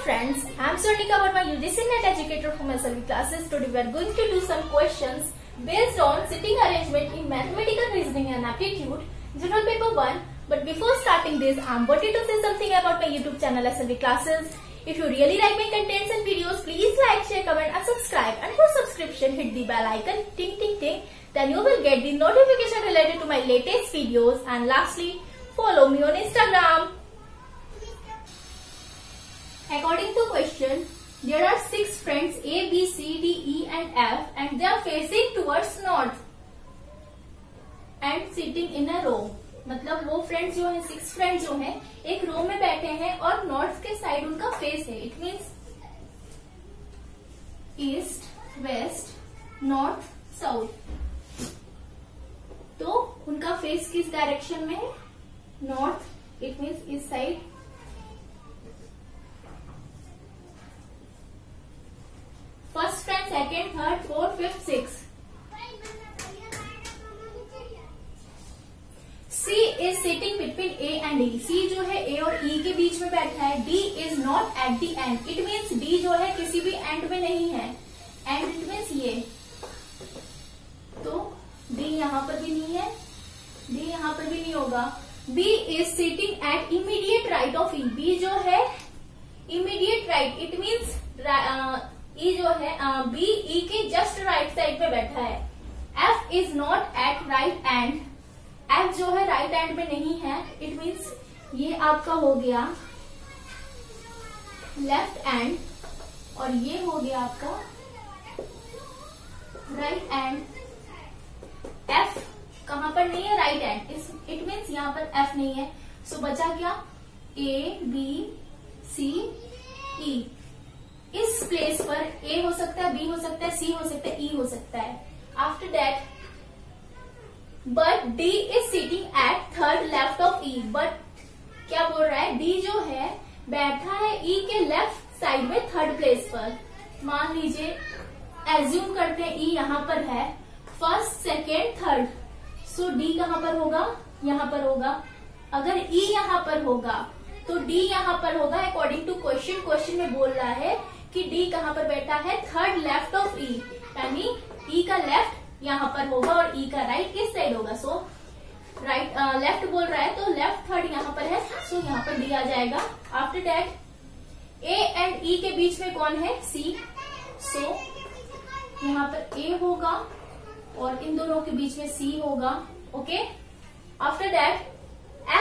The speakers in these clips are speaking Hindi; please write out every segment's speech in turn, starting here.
friends, I am Swarnika Verma, UGC NET educator from SLV classes. Today we are going to do some questions based on sitting arrangement in mathematical reasoning and aptitude, general paper 1. But before starting this, I am wanting to say something about my YouTube channel SLV classes. If you really like my contents and videos, please like, share, comment and subscribe. And for subscription, hit the bell icon, ting ting ting. Then you will get the notification related to my latest videos. And lastly, follow me on Instagram. According to question, there are 6 friends A, B, C, D, E and F and they are facing towards north and sitting in a row. मतलब वो फ्रेंड्स जो है 6 फ्रेंड्स जो हैं एक रो में बैठे हैं और नॉर्थ के साइड उनका फेस है. It means east, west, north, south. तो उनका फेस किस डायरेक्शन में है? नॉर्थ. इट मीन्स इस side. First friend, second, third, fourth, fifth, six. C is sitting between A and E. C जो है A और E के बीच में बैठा है. D is not at the end. It means D जो है किसी भी एंड में नहीं है. एंड इट मीन्स ये. तो D यहाँ पर भी नहीं है. D यहाँ पर भी नहीं होगा. B is sitting at immediate right of E. B जो है immediate right. It means E जो है B E के जस्ट राइट साइड पे बैठा है. F is not at right end. F जो है राइट हैंड में नहीं है. इट मीन्स ये आपका हो गया लेफ्ट हैंड और ये हो गया आपका राइट हैंड. F कहां पर नहीं है? Right hand. इट मीन्स यहाँ पर F नहीं है. सो बचा क्या? A, B, C, E. इस प्लेस पर A हो सकता है, B हो सकता है, C हो सकता है, E हो सकता है. After that but D is sitting at third left of E. But क्या बोल रहा है? D जो है बैठा है E के लेफ्ट साइड में थर्ड प्लेस पर. मान लीजिए एज्यूम करते हैं E यहाँ पर है फर्स्ट, सेकेंड, थर्ड. सो D कहाँ पर होगा? यहाँ पर होगा. अगर E यहाँ पर होगा तो D यहाँ पर होगा. अकॉर्डिंग टू क्वेश्चन में बोल रहा है कि D कहाँ पर बैठा है? Third left of E. यानी E का लेफ्ट यहाँ पर होगा और E का राइट किस साइड होगा? सो राइट लेफ्ट बोल रहा है तो लेफ्ट थर्ड यहाँ पर है. सो यहाँ पर D आ जाएगा. After that A and E के बीच में कौन है? C. सो यहाँ पर A होगा और इन दोनों के बीच में C होगा. Okay. After that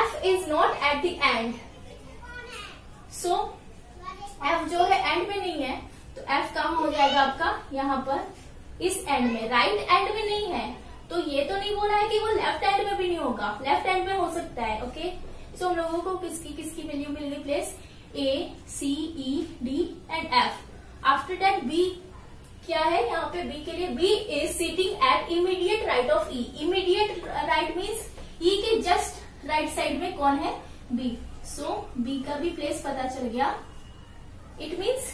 F is not at the end. So F जो है एंड में नहीं है तो F कहाँ हो जाएगा आपका? यहाँ पर इस एंड में. राइट एंड में नहीं है तो ये तो नहीं बोला है कि वो लेफ्ट एंड में भी नहीं होगा. लेफ्ट एंड में हो सकता है. ओके. सो हम लोगों को किसकी वैल्यू मिल गई? Place A, C, E, D and F. After that B क्या है? यहाँ पे B के लिए B is sitting at immediate right of E. Immediate right means E के जस्ट राइट साइड में कौन है? B. सो B का भी प्लेस पता चल गया. इट मीन्स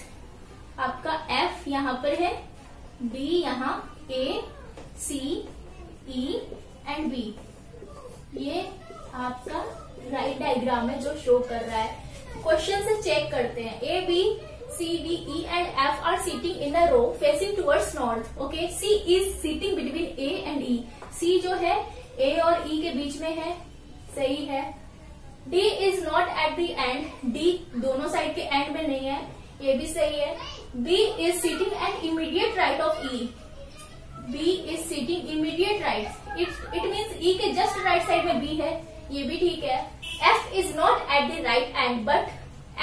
आपका F यहाँ पर है, B यहाँ, A, C, E and B. ये आपका राइट डायग्राम है जो शो कर रहा है. क्वेश्चन से चेक करते हैं. A, B, C, D, E and F are sitting in a row facing towards north. Okay. C is sitting between A and E. C जो है A और E के बीच में है. सही है. D is not at the end. D दोनों साइड के एंड में नहीं है. ये भी सही है. B is sitting at immediate right of E. B is sitting immediate right. It means E के just right side में B है. ये भी ठीक है. F is not at the right end, but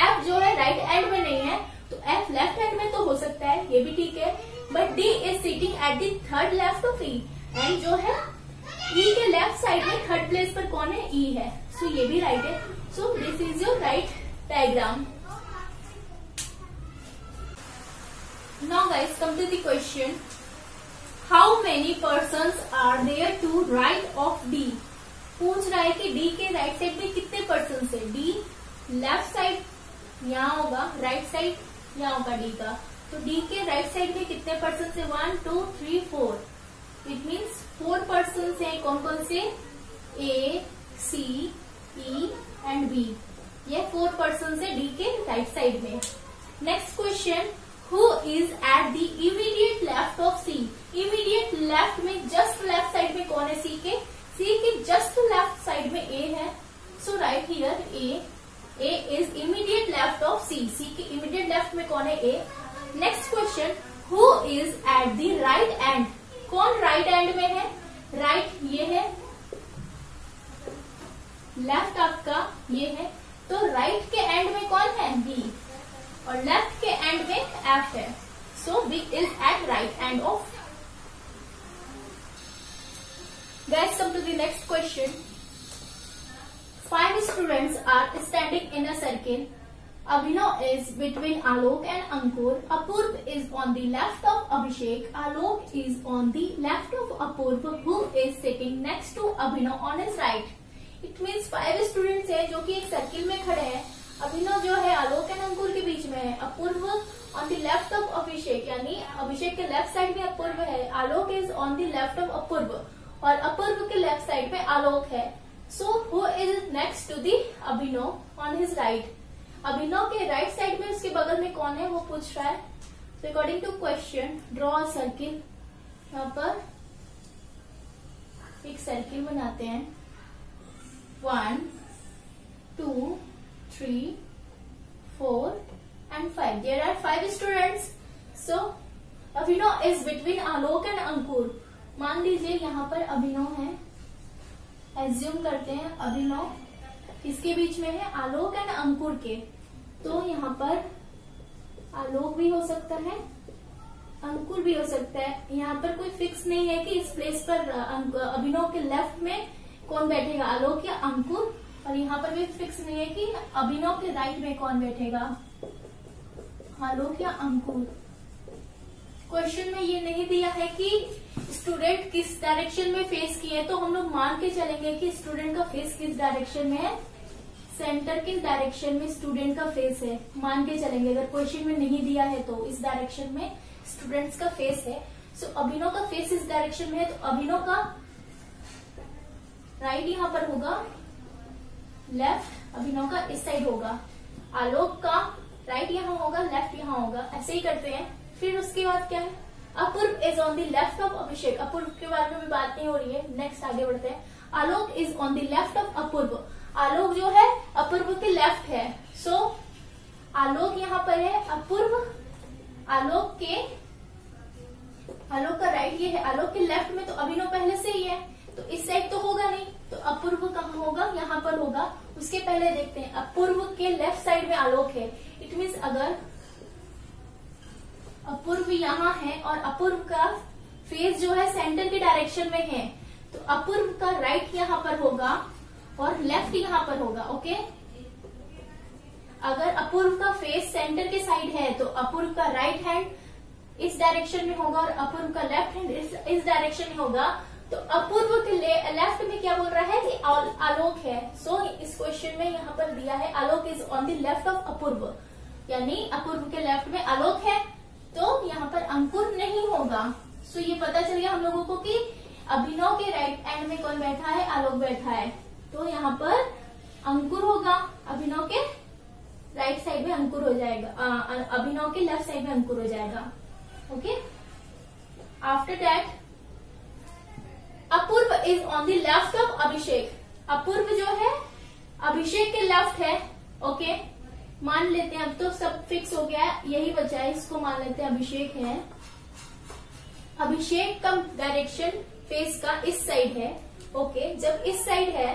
F जो है right end में नहीं है तो F left hand में तो हो सकता है. ये भी ठीक है. But D is sitting at the third left of E. And जो है E के लेफ्ट साइड में थर्ड प्लेस पर कौन है? E है. So ये भी राइट है. So this is your right diagram. Now guys, come to the question. How many persons are there to right of D? पूछ रहा है कि D के राइट साइड में कितने पर्सन है? D लेफ्ट साइड यहाँ होगा, राइट साइड यहाँ होगा D का. तो D के राइट साइड में कितने पर्सन है? 1, 2, 3, 4. इट मीन्स 4 पर्सन है. कौन कौन से? A, C, E and B. ये 4 पर्सन है D के राइट साइड में. Next question, who is at the immediate left of C. Immediate left में जस्ट लेफ्ट साइड में कौन है सी के? सी के जस्ट लेफ्ट साइड में ए है। So right here A is immediate left of C. C के इमीडिएट लेफ्ट में कौन है? A. Next question, who is at the right end. कौन राइट एंड में है? राइट ये है, लेफ्ट आपका ये है, तो राइट के एंड में कौन है? बी, और लेफ्ट के एंड में एफ है। So B is at right end of. Guys, come to the next question. 5 students are standing in a circle. Abhinav is between Alok and Ankur. Apurv is on the left of Abhishek. Alok is on the left of Apurv, who is sitting next to Abhinav on his right. It means 5 students है जो कि एक सर्किल में खड़े हैं। अभिनव जो है आलोक एंड अंकुर के बीच में है। Apurva on the left of Abhishek, यानी अभिषेक के लेफ्ट साइड में अपूर्व है। Alok is on the left of Apurva, और अपूर्व के लेफ्ट साइड में आलोक है। So who is next to the Abhinav on his right. Abhinav के राइट साइड में उसके बगल में कौन है वो पूछ रहा है। तो according to question draw a circle. यहाँ पर एक सर्किल बनाते हैं। 1, 2, 3, 4 and 5. There are 5 students. So Abhinav is between Alok and Ankur. मान लीजिए यहाँ पर अभिनव है, एज्यूम करते हैं अभिनव इसके बीच में है आलोक एंड अंकुर के। तो यहाँ पर आलोक भी हो सकता है, अंकुर भी हो सकता है। यहाँ पर कोई फिक्स नहीं है कि इस प्लेस पर अभिनव के लेफ्ट में कौन बैठेगा, आलोक या अंकुर। और यहाँ पर भी फिक्स नहीं है कि अभिनव के राइट में कौन बैठेगा, आलोक या अंकुर। क्वेश्चन में ये नहीं दिया है कि स्टूडेंट किस डायरेक्शन में फेस किए, तो हम लोग मान के चलेंगे कि स्टूडेंट का फेस किस डायरेक्शन में है, सेंटर किस डायरेक्शन में स्टूडेंट का फेस है, मान के चलेंगे। अगर क्वेश्चन में नहीं दिया है तो इस डायरेक्शन में स्टूडेंट्स का फेस है। सो अभिनव का फेस इस डायरेक्शन में है, तो अभिनव का राइट यहाँ पर होगा, लेफ्ट अभिनव का इस साइड होगा, आलोक का राइट यहाँ होगा, लेफ्ट यहाँ होगा। ऐसे ही करते हैं। फिर उसके बाद क्या है, Apurva is on the left of Abhishek. Apurva के बारे में भी बात नहीं हो रही है, नेक्स्ट आगे बढ़ते हैं। Alok is on the left of Apurva. Alok जो है अपूर्व के लेफ्ट है। सो आलोक यहाँ पर है, अपूर्व आलोक का राइट ये है, आलोक के लेफ्ट में तो अभिनव पहले से ही है, तो इस साइड तो होगा नहीं, तो अपूर्व कहाँ होगा, यहाँ पर होगा। उसके पहले देखते हैं, अपूर्व के लेफ्ट साइड में आलोक है। इट मीन्स अगर अपूर्व यहाँ है और अपूर्व का फेस जो है सेंटर के डायरेक्शन में है, तो अपूर्व का राइट यहाँ पर होगा और लेफ्ट यहाँ पर होगा। ओके, अगर अपूर्व का फेस सेंटर के साइड है तो अपूर्व का राइट हैंड इस डायरेक्शन में होगा और अपूर्व का लेफ्ट हैंड इस डायरेक्शन में होगा। तो अपूर्व के लेफ्ट में क्या बोल रहा है कि आलोक है। सो इस क्वेश्चन में यहाँ पर दिया है Alok is on the left of Apurva, यानी अपूर्व के लेफ्ट में आलोक है, तो यहाँ पर अंकुर नहीं होगा। सो ये पता चल गया हम लोगों को कि अभिनव के राइट एंड में कौन बैठा है, आलोक बैठा है, तो यहाँ पर अंकुर होगा। अभिनव के राइट साइड में अंकुर हो जाएगा, अभिनव के लेफ्ट साइड में अंकुर हो जाएगा। Okay, after that Apurva is on the left of Abhishek. Apurva जो है अभिषेक के लेफ्ट है। ओके, मान लेते हैं, अब तो सब फिक्स हो गया है, यही बचा है, इसको मान लेते हैं अभिषेक है। अभिषेक का डायरेक्शन फेस का इस साइड है। ओके, जब इस साइड है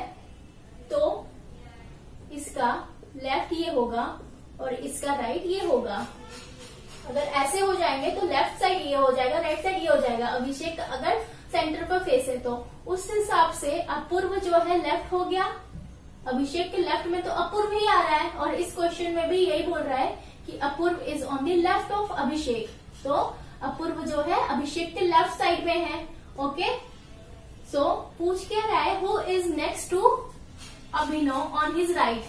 तो इसका लेफ्ट ये होगा और इसका राइट ये होगा। अगर ऐसे हो जाएंगे तो लेफ्ट साइड ये हो जाएगा, राइट साइड ये हो जाएगा। अभिषेक का अगर सेंटर पर फेस है तो उस हिसाब से अपूर्व जो है लेफ्ट हो गया। अभिषेक के लेफ्ट में तो अपूर्व ही आ रहा है, और इस क्वेश्चन में भी यही बोल रहा है कि Apurva is on the left of Abhishek, तो अपूर्व जो है अभिषेक के लेफ्ट साइड में है। ओके, सो पूछ क्या रहा है, who is next to Abhinav on his right.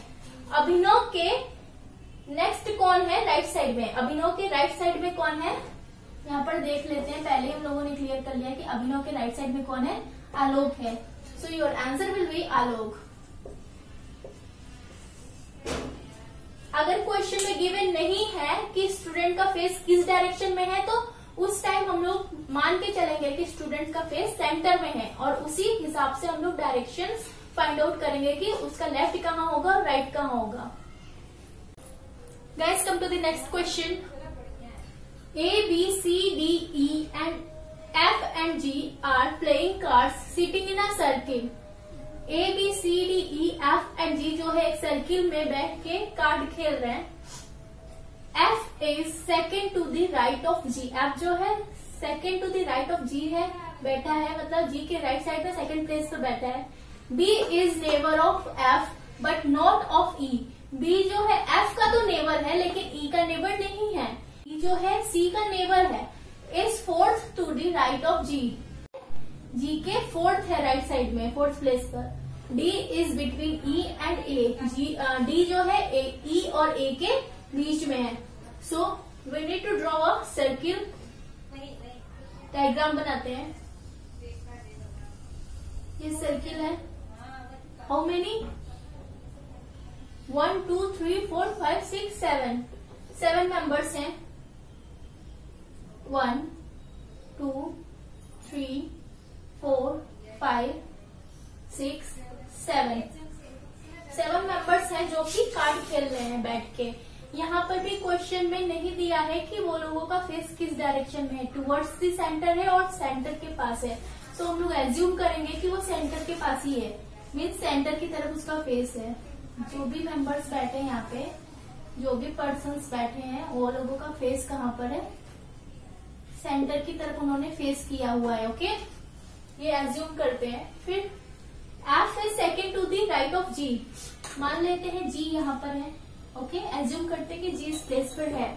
Abhinav के नेक्स्ट कौन है राइट साइड में, अभिनव के राइट साइड में कौन है, यहाँ पर देख लेते हैं। पहले हम लोगों ने क्लियर कर लिया कि अभिनव के राइट साइड में कौन है, आलोक है। So your answer will be Alok. अगर क्वेश्चन में गिवन नहीं है कि स्टूडेंट का फेस किस डायरेक्शन में है, तो उस टाइम हम लोग मान के चलेंगे कि स्टूडेंट का फेस सेंटर में है और उसी हिसाब से हम लोग डायरेक्शंस फाइंड आउट करेंगे कि उसका लेफ्ट कहाँ होगा और राइट कहाँ होगा। Guys, come to the next question. A, B, C, D, E and F and G are playing cards sitting in a circle. A, B, C, D, E, F and G जो है एक सर्किल में बैठ के कार्ड खेल रहे हैं। F is second to the right of G. F जो है second to the right of G है, बैठा है, मतलब G के राइट साइड में सेकंड प्लेस पर बैठा है। B is neighbor of F but not of E. B जो है F का तो नेबर है लेकिन E का नेबर नहीं है। E जो है C का नेबर है। is fourth to the right of G. G के फोर्थ है राइट साइड में, फोर्थ प्लेस पर। D is between E and A. D जो है E और A के बीच में है। So we need to draw a circle. Diagram बनाते हैं। ये सर्किल है। How many? 1, 2, 3, 4, 5, 6, 7. 7 मेंबर्स हैं। 1, 2, 3, 4, 5, 6, 7. 7 मेंबर्स हैं जो कि कार्ड खेल रहे हैं बैठ के। यहाँ पर भी क्वेश्चन में नहीं दिया है कि वो लोगों का फेस किस डायरेक्शन में है, टुवर्ड्स द सेंटर है और सेंटर के पास है। तो हम लोग एज्यूम करेंगे कि वो सेंटर के पास ही है, मीन्स सेंटर की तरफ उसका फेस है। जो भी मेंबर्स बैठे हैं यहाँ पे, जो भी पर्सन्स बैठे हैं, वो लोगों का फेस कहाँ पर है, सेंटर की तरफ उन्होंने फेस किया हुआ है। ओके, ये एज्यूम करते हैं। फिर F is second to the right of G. मान लेते हैं G यहाँ पर है। ओके, एज्यूम करते हैं कि G इस प्लेस पर है।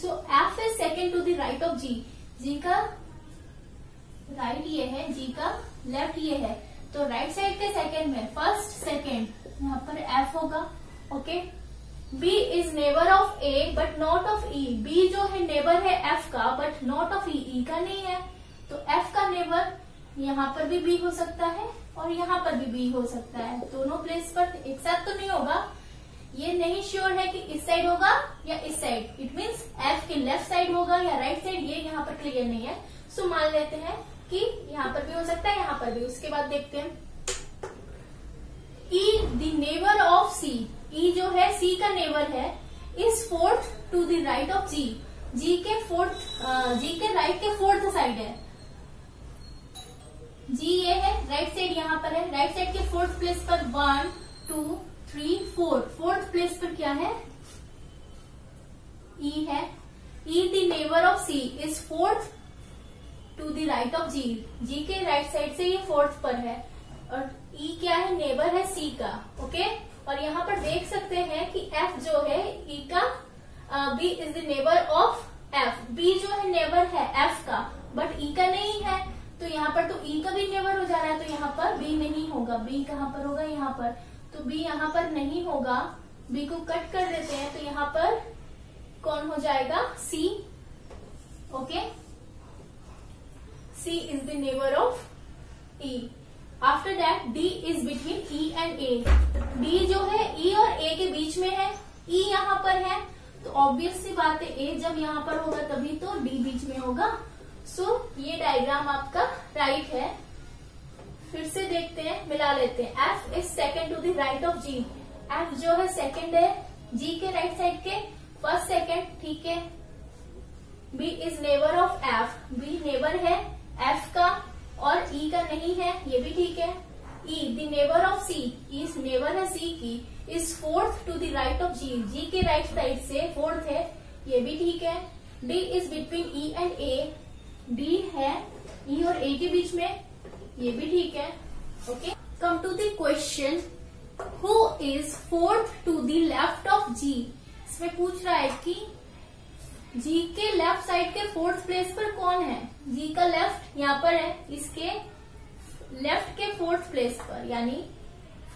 सो F is second to the right of G. G का राइट ये है, G का लेफ्ट ये है, तो राइट साइड के सेकंड में फर्स्ट सेकंड यहाँ पर F होगा। Okay, B is neighbour of A but not of E. B जो है नेबर है F का but not of E. E का नहीं है, तो F का नेबर यहाँ पर भी B हो सकता है और यहाँ पर भी B हो सकता है। दोनों प्लेस पर एक साथ तो नहीं होगा। ये नहीं श्योर है कि इस साइड होगा या इस साइड, इट मीन्स F के लेफ्ट साइड होगा या राइट साइड, ये यहाँ पर क्लियर नहीं है। सो मान लेते हैं कि यहाँ पर भी हो सकता है, यहाँ पर भी। उसके बाद देखते हैं E the neighbour of C. E जो है C का नेबर है, is fourth to the right of G. G के राइट के फोर्थ साइड है। G ये है, राइट साइड यहाँ पर है, राइट साइड के फोर्थ प्लेस पर 1, 2, 3, 4। फोर्थ प्लेस पर क्या है, E है। E the neighbour of C is fourth to the right of G. G के राइट साइड से ये फोर्थ पर है और E क्या है, नेबर है C का। ओके, और यहाँ पर देख सकते हैं कि F जो है E का, B is the neighbour of F. B जो है नेबर है F का बट E का नहीं है, तो यहाँ पर तो E का भी नेबर हो जा रहा है, तो यहाँ पर B नहीं होगा। B कहाँ पर होगा, यहाँ पर, तो B यहाँ पर नहीं होगा। B को कट कर देते हैं, तो यहाँ पर कौन हो जाएगा, C. Okay, C is the neighbor of E. After that, D is between E and A. D जो है E और A के बीच में है, E यहाँ पर है, तो ऑब्वियस सी बात है A जब यहाँ पर होगा तभी तो D बीच में होगा। सो ये डायग्राम आपका राइट है। फिर से देखते हैं, मिला लेते हैं। F is second to the right of G. F जो है सेकंड है G के राइट साइड के, फर्स्ट सेकंड, ठीक है। B is neighbor of F. B neighbour है F का और E का नहीं है, ये भी ठीक है। E the neighbor of C. E neighbour है C की, is fourth to the right of G. G के राइट साइड से फोर्थ है, ये भी ठीक है। D is between E and A. D है E और A के बीच में, ये भी ठीक है। Okay, come to the question, who is fourth to the left of G. इसमें पूछ रहा है कि G के लेफ्ट साइड के फोर्थ प्लेस पर कौन है। G का लेफ्ट यहाँ पर है, इसके लेफ्ट के फोर्थ प्लेस पर, यानी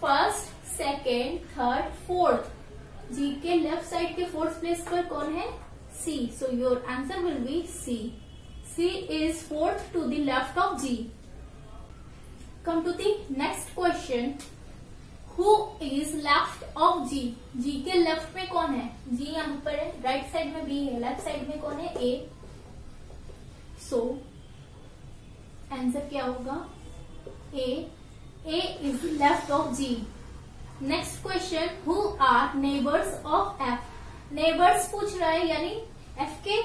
first, second, third, fourth. G के लेफ्ट साइड के फोर्थ प्लेस पर कौन है, C. So your answer will B C. C is fourth to the left of G. Come to the next question. Who is left of G, G के लेफ्ट में कौन है, जी यहाँ पर है, राइट साइड में बी है, लेफ्ट साइड में कौन है, ए। सो आंसर क्या होगा, A is left of G. Next question, who are neighbours of F, neighbours पूछ रहा है, यानी एफ के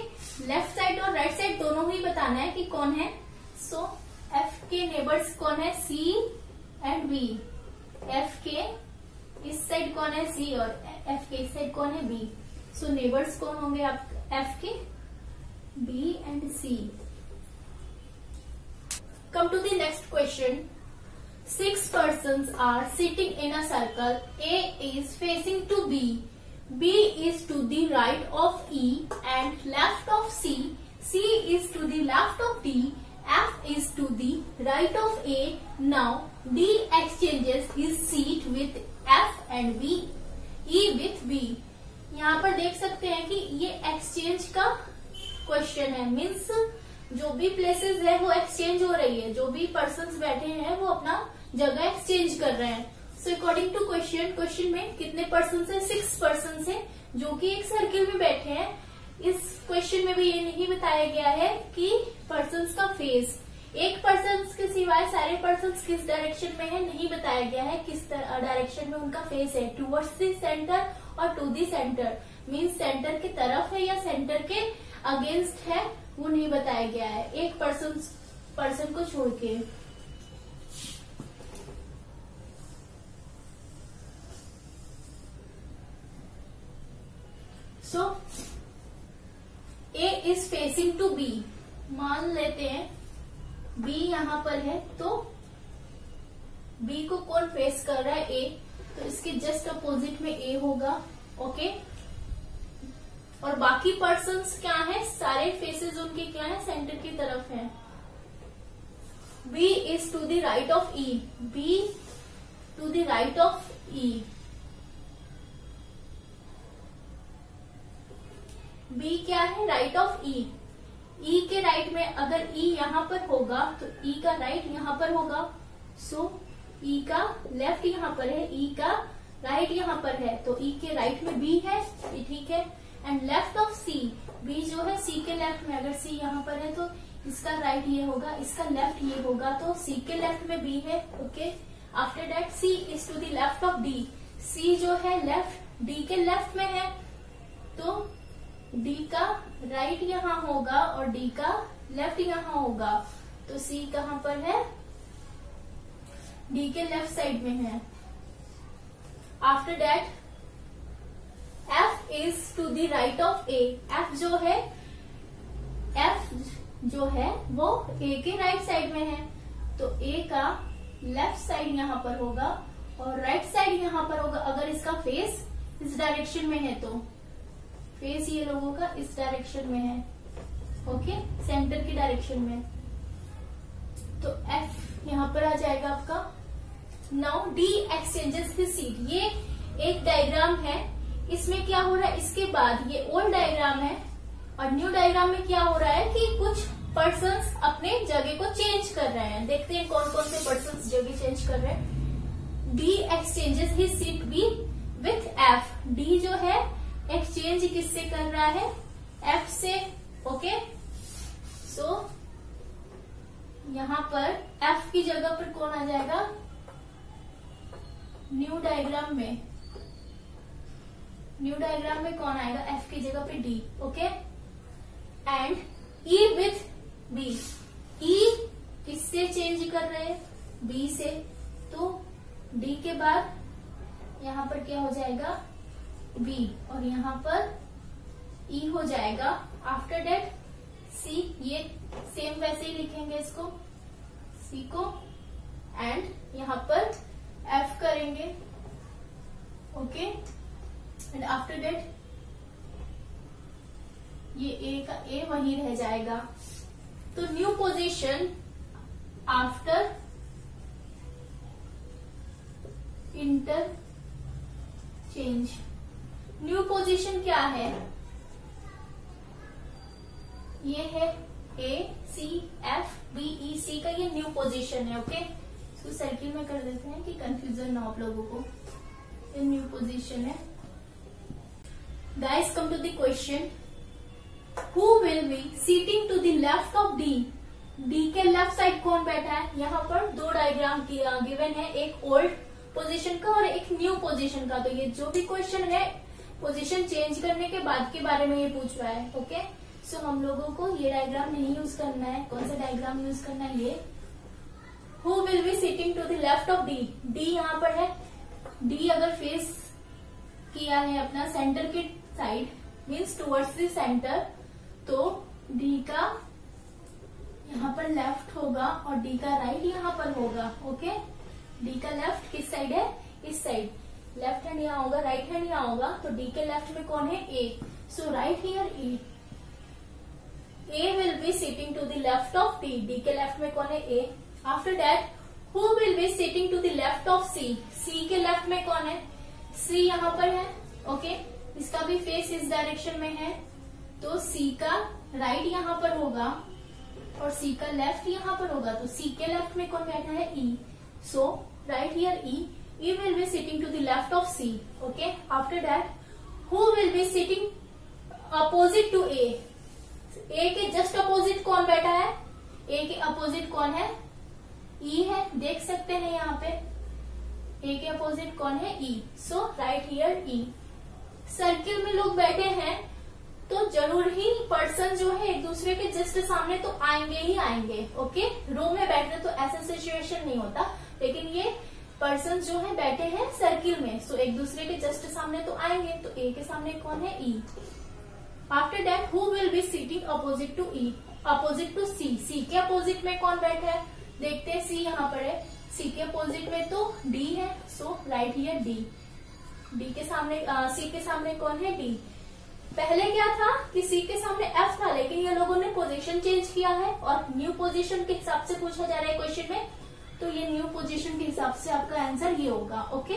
लेफ्ट साइड और राइट साइड दोनों ही बताना है कि कौन है। सो एफ के नेबर्स कौन है, सी एंड बी। एफ के इस साइड कौन है, सी, और एफ के इस साइड कौन है, बी। सो नेबर्स कौन होंगे आप एफ के, B and C. Come to the next question, 6 persons are sitting in a circle. A is facing to B. B is to the right of E and left of C. C is to the left of D. F is to the right of A. Now D exchanges his seat with F and B. E with B. यहाँ पर देख सकते हैं कि ये एक्सचेंज का क्वेश्चन है, मीन्स जो भी प्लेसेस है वो एक्सचेंज हो रही है, जो भी पर्सन्स बैठे हैं वो अपना जगह एक्सचेंज कर रहे हैं। सो अकॉर्डिंग टू क्वेश्चन में कितने पर्सन है, 6 पर्सन है जो कि एक सर्किल में बैठे हैं। इस क्वेश्चन में भी ये नहीं बताया गया है कि पर्सन्स का फेस, एक पर्सन के सिवाय सारे पर्सन्स किस डायरेक्शन में है नहीं बताया गया है, किस डायरेक्शन में उनका फेस है, टूवर्ड्स द सेंटर और to the centre, means centre की तरफ है या सेंटर के अगेंस्ट है, वो नहीं बताया गया है एक पर्सन को छोड़ के। सो ए इज फेसिंग टू बी, मान लेते हैं बी यहां पर है, तो बी को कौन फेस कर रहा है, ए, तो इसके जस्ट अपोजिट में ए होगा। ओके, और बाकी पर्सन्स क्या है, सारे फेसेस उनके क्या है, सेंटर की तरफ है। B is to the right of E, B to the right of E, B क्या है, राइट ऑफ ई। ई के राइट में अगर ई यहां पर होगा तो ई का राइट यहां पर होगा। सो ई का लेफ्ट यहां पर है, ई का राइट यहां पर है, तो ई के राइट में बी है, ये ठीक है। And left of C, B जो है सी के लेफ्ट में, अगर सी यहाँ पर है तो इसका राइट ये होगा, इसका लेफ्ट ये होगा, तो सी के लेफ्ट में बी है। Okay, after that C is to the left of D, C जो है लेफ्ट डी के लेफ्ट में है, तो डी का राइट यहाँ होगा और डी का लेफ्ट यहाँ होगा, तो सी कहाँ पर है, डी के लेफ्ट साइड में है। After that F is to the right of A, F जो है वो A के राइट साइड में है, तो A का लेफ्ट साइड यहाँ पर होगा और राइट साइड यहाँ पर होगा। अगर इसका फेस इस डायरेक्शन में है तो फेस ये लोगों का इस डायरेक्शन में है, ओके, सेंटर की डायरेक्शन में, तो F यहाँ पर आ जाएगा आपका। Now D exchanges his seat, ये एक डायग्राम है, इसमें क्या हो रहा है, इसके बाद ये ओल्ड डायग्राम है और न्यू डायग्राम में क्या हो रहा है कि कुछ पर्सन्स अपने जगह को चेंज कर रहे हैं। देखते हैं कौन कौन से पर्सन्स जगह चेंज कर रहे हैं। D exchanges his seat B with F, D जो है एक्सचेंज किससे कर रहा है, एफ से। ओके, सो यहां पर एफ की जगह पर कौन आ जाएगा, न्यू डायग्राम में कौन आएगा, एफ की जगह पे D. Okay, and E with B, E किससे चेंज कर रहे हैं, बी से, तो डी के बाद यहां पर क्या हो जाएगा, बी, और यहां पर ई हो जाएगा। आफ्टर दैट सी, ये सेम वैसे ही लिखेंगे इसको, सी को, एंड यहां पर एफ करेंगे। ओके, एंड आफ्टर दैट ये ए का ए वहीं रह जाएगा। तो new position after interchange, new position क्या है, ये है ए सी एफ बी ई सी का ये न्यू पोजीशन है। ओके, इसको सर्किल में कर देते हैं कि कंफ्यूजन ना हो आप लोगों को। इन न्यू पोजीशन है। Guys come to the question, who will be sitting to the left of D. D के लेफ्ट साइड कौन बैठा है? यहाँ पर दो डायग्राम गिवन है, एक ओल्ड पोजीशन का और एक न्यू पोजीशन का। तो ये जो भी क्वेश्चन है पोजीशन चेंज करने के बाद के बारे में ये पूछ रहा है। ओके, सो हम लोगों को ये डायग्राम नहीं यूज करना है। कौन सा डायग्राम यूज करना है? ये who will be sitting to the left of D. D यहाँ पर है, डी अगर फेस किया है अपना सेंटर के side means towards the centre, तो डी का यहाँ पर लेफ्ट होगा और डी का राइट यहाँ पर होगा। ओके, डी का लेफ्ट किस साइड है? इस साइड। लेफ्ट हैंड यहाँ होगा, राइट हैंड यहाँ होगा, तो डी के लेफ्ट में कौन है? A. So right here A. A will be sitting to the left of D. D के लेफ्ट में कौन है? A. After that who will be sitting to the left of C. C के लेफ्ट में कौन है? सी यहाँ पर है। ओके, इसका भी फेस इस डायरेक्शन में है, तो सी का राइट यहाँ पर होगा और सी का लेफ्ट यहाँ पर होगा। तो सी के लेफ्ट में कौन बैठा है? E. So right here E. E will be sitting to the left of C. Okay, after that who will be sitting opposite to A. A के जस्ट अपोजिट कौन बैठा है? ए के अपोजिट कौन है? ई है, देख सकते हैं यहाँ पे। ए के अपोजिट कौन है? E. So right here E. Circle में लोग बैठे हैं तो जरूर ही पर्सन जो है एक दूसरे के जस्ट सामने तो आएंगे ही आएंगे। ओके, रो में बैठे तो ऐसा सिचुएशन नहीं होता, लेकिन ये पर्सन जो है बैठे हैं सर्किल में, सो एक दूसरे के जस्ट सामने तो आएंगे। तो ए के सामने कौन है? E. After that who will be sitting opposite to E, opposite to C. C के अपोजिट में कौन बैठा है? देखते हैं, सी यहाँ पर है। सी के अपोजिट में तो डी है, so right here D. D के सामने सी के सामने कौन है? डी। पहले क्या था कि सी के सामने एफ था, लेकिन ये लोगों ने पोजीशन चेंज किया है और न्यू पोजीशन के हिसाब से पूछा जा रहा है क्वेश्चन में, तो ये न्यू पोजीशन के हिसाब से आपका आंसर ये होगा। ओके,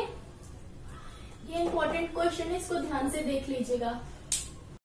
ये इंपॉर्टेंट क्वेश्चन है, इसको ध्यान से देख लीजिएगा।